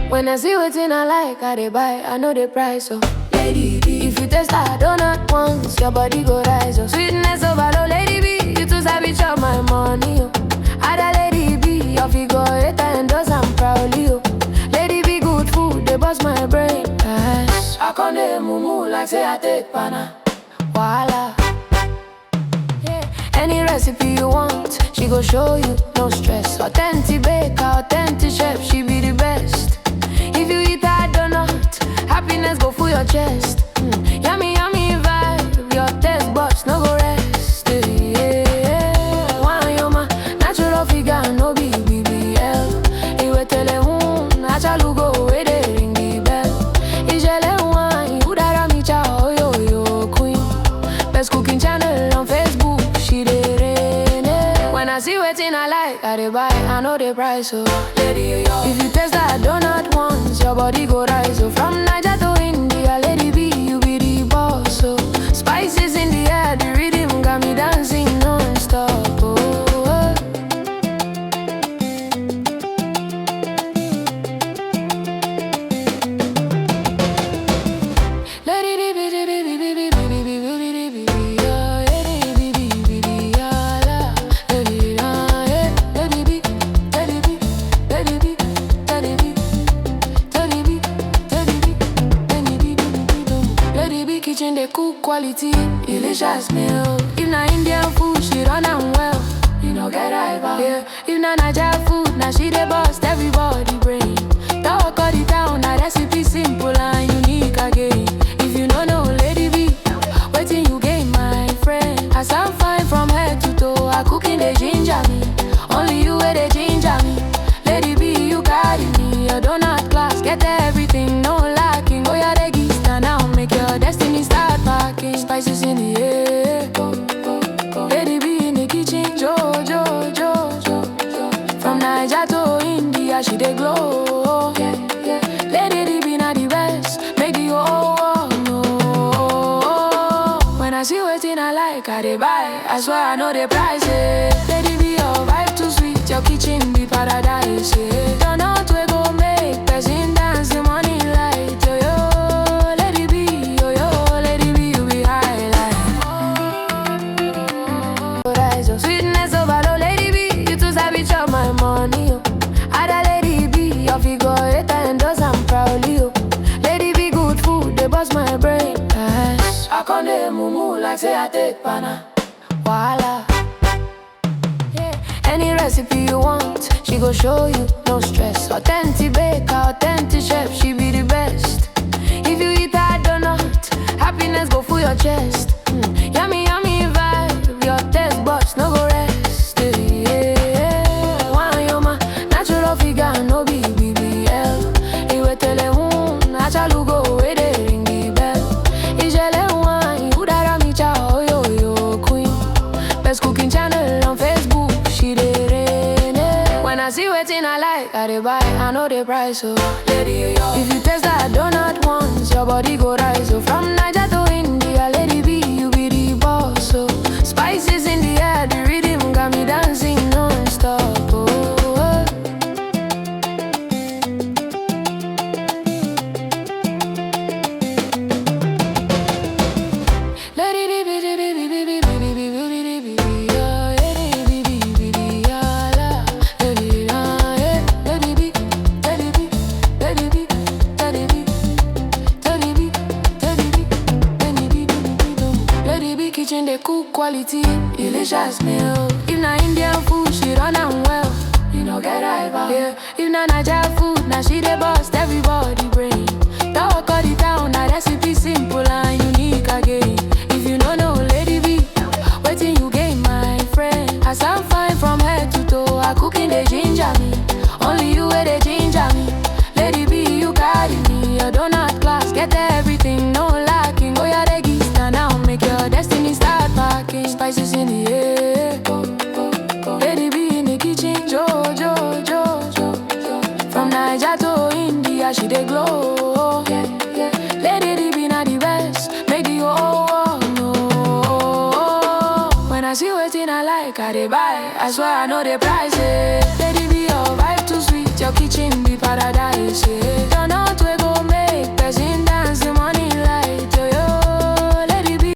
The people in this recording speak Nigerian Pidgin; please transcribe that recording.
When I see wetin I like, I dey buy, I know the price, so Lady B. If you taste a donut once, your body go rise, oh. Sweetness overload, Lady B. You too sabi chop my money, oh. Ada Lady B, your figure 8 and does I'm proudly, oh. Lady B, good food, they bust my brain. Yes. I come dey mumu like say I take pana. Voila. Yeah. Any recipe you want, she go show you, no stress. Authentic baker, authentic chef, she be the best. If you eat that donut, happiness go full your chest. Yummy, yummy vibe, your taste buds no go rest. Yeah. One yoma, natural figure, no be BBL. Iwe tele natural go, we dey ring the bell. Ijele wine, udara micha, oh yo queen. Best cooking channel on Facebook, she dey reign. When I see wetin I like, I dey buy, I know the price, so Lady yo. If you taste that donut once, your body go rise, so from Niger to India, Lady B, you be the boss, so spices in the air, the rhythm got me dancing non-stop, oh. Kitchen they cook quality, delicious meal. If na Indian food, she run am well. You know get rival. Yeah. If na Niger food, now she dey bust everybody brain. Talk all the town, na recipe simple and unique again. If you know Lady B, waiting you gain, my friend. As I'm fine from head to toe, I cooking they ginger me. Only you where they ginger me. Lady B, you carry me. Your donut class, get everything, no lacking. Oh yeah, they give stand now, make your destiny start packing. Spices in the air, Lady B in the kitchen, jo. From Niger to India, she dey glow. Lady B na the best, make the whole world know. When I see wetin I like, I dey buy, I swear I know the price, Lady B, your vibe too sweet, your kitchen be paradise, Donut we go make person dance, the money light, yo. Lady B, Lady B, you be highlight. Sweetness overload, Lady B, you too sabi chop my money, oh. Ada Lady B, your figure 8 and does I'm proudly, oh. Lady B, good food, they bust my brain. Yes. I come dey mumu like say I take pana. Voila. Yeah. Any recipe you want, she go show you, no stress. Authentic baker, authentic chef, she be the best. If you eat that donut, happiness go full your chest. Yummy, yummy vibe, your taste buds no go rest. Yeah. One yoma, natural figure, no be BBL. Iwe tele natural go, we dey ring the bell. Ijele wine, udara micha, oh yo queen. Best cooking channel on Facebook, she dey reign. When I see wetin I like, I dey buy, I know the price, so Lady yo. If you taste that donut once, your body go rise, so from Niger to India, Lady B, you be the boss, so spices in the air, the rhythm got me dancing non-stop, oh. Kitchen they cook quality, delicious meal. If na Indian food, she run am well. You know get rival. Yeah. If na Niger food, now she dey bust everybody brain. Talk all the town, na recipe simple and unique again. If you know Lady B, waiting you gain, my friend. As I'm fine from head to toe, I cooking they ginger me. Only you where they ginger me. Lady B, you carry me. Your donut class, get everything, no lacking. Oh yeah, they give stand now, make your destiny start packing. Naija to India, she dey glow. Yeah, yeah. Lady D be na the best, make the whole world know. When I see wetin I like, I dey buy. I swear I know the price. Lady B